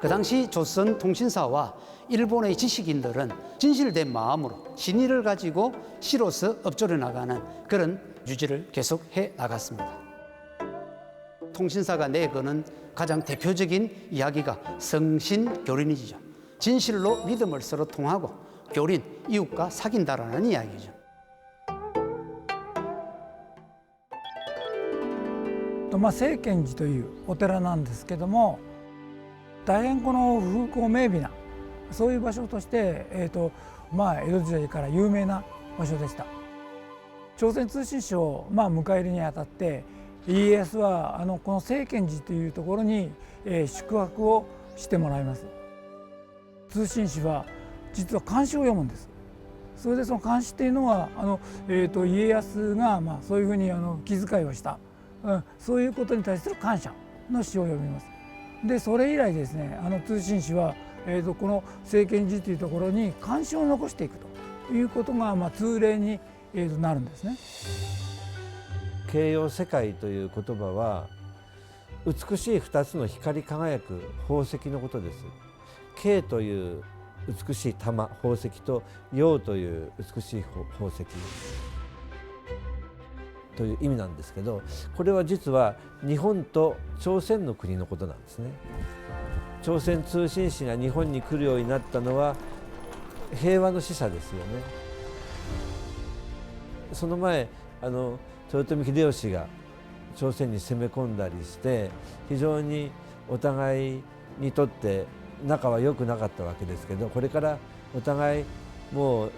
그 당시 조선 통신사와 일본의 지식인들은 진실된 마음으로 신의를 가지고 시로서 업조려 나가는 그런 유지를 계속해 나갔습니다. 통신사가 내거는 가장 대표적인 이야기가 성신교린이죠. 진실로 믿음을 서로 통하고 교린, 이웃과 사귄다라는 이야기죠. 清見寺というお寺なんですけども、大変この風光明媚なそういう場所として、江戸時代から有名な場所でした。朝鮮通信使を迎え入れにあたって家康はこの清見寺というところに、宿泊をしてもらいます。通信使は実は漢詩を読むんです。それでその漢詩っていうのは家康がそういうふうに気遣いをした、そういうことに対する感謝の詩を読みます。でそれ以来ですね、通信使は、この清見寺というところに漢詩を残していくということが、通例に、なるんですね。形容世界という言葉は美しい2つの光り輝く宝石のことです。形という美しい玉宝石と陽という美しい宝石という意味なんですけど、これは実は日本と朝鮮の国のことなんですね。朝鮮通信使が日本に来るようになったのは平和の使者ですよね。その前豊臣秀吉が朝鮮に攻め込んだりして非常にお互いにとって仲は良くなかったわけですけど、これからお互いもう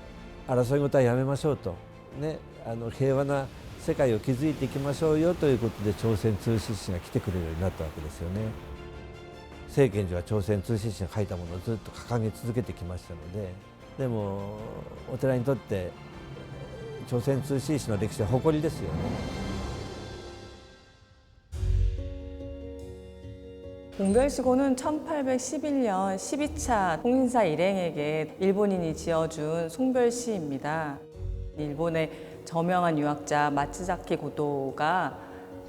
争い事はやめましょうと、ね、平和な世界を築いていきましょうよということで朝鮮通信使が来てくれるようになったわけですよね。清見寺は朝鮮通信使が書いたものをずっと掲げ続けてきましたので、でもお寺にとって朝鮮通信使の歴史は誇りですよね。봉별시고는 1811년 12차 통신사 일행에게 일본인이 지어준 송별시입니다. 일본의 저명한 유학자 마츠자키 고도가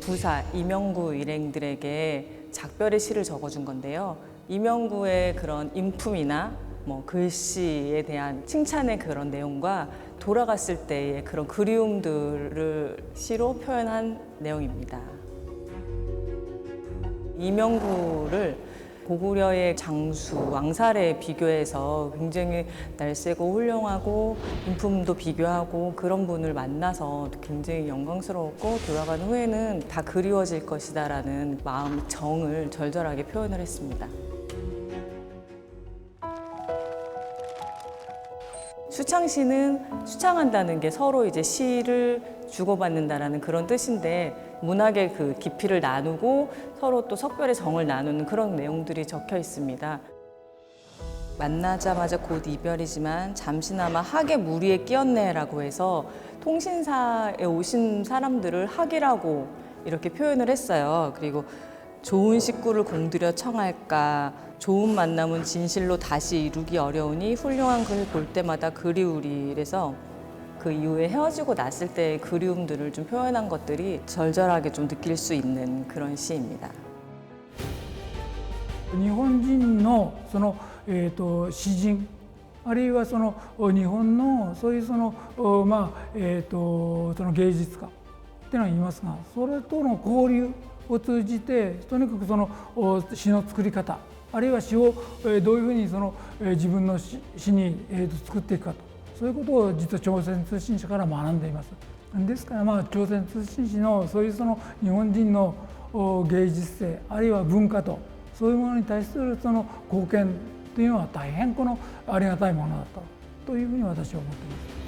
부사 이명구 일행들에게 작별의 시를 적어준 건데요. 이명구의 그런 인품이나 글씨에 대한 칭찬의 그런 내용과 돌아갔을 때의 그런 그리움들을 시로 표현한 내용입니다. 이명구를 고구려의 장수, 왕살에 비교해서 굉장히 날쌔고 훌륭하고 인품도 비교하고 그런 분을 만나서 굉장히 영광스러웠고 돌아간 후에는 다 그리워질 것이다라는 마음, 정을 절절하게 표현을 했습니다. 수창시는 수창한다는 게 서로 이제 시를 주고받는다라는 그런 뜻인데 문학의 그 깊이를 나누고 서로 또 석별의 정을 나누는 그런 내용들이 적혀 있습니다. 만나자마자 곧 이별이지만 잠시나마 학의 무리에 끼었네라고 해서 통신사에 오신 사람들을 학이라고 이렇게 표현을 했어요. 그리고 좋은 식구를 공들여 청할까, 좋은 만남은 진실로 다시 이루기 어려우니 훌륭한 글 볼 때마다 그리우리. 그래서 그 이후에 헤어지고 났을 때의 그리움들을 좀 표현한 것들이 절절하게 좀 느낄 수 있는 그런 시입니다. 日本人の詩人あるいは日本のそういうその芸術家っていうのがいますが、それとの交流を通じてとにかく詩の作り方あるいは詩をどういうふうに自分の詩に作っていくかと、そういうことを実は朝鮮通信使から学んでいます。ですから朝鮮通信使のそういう日本人の芸術性あるいは文化とそういうものに対する貢献というのは大変ありがたいものだったというふうに私は思っています。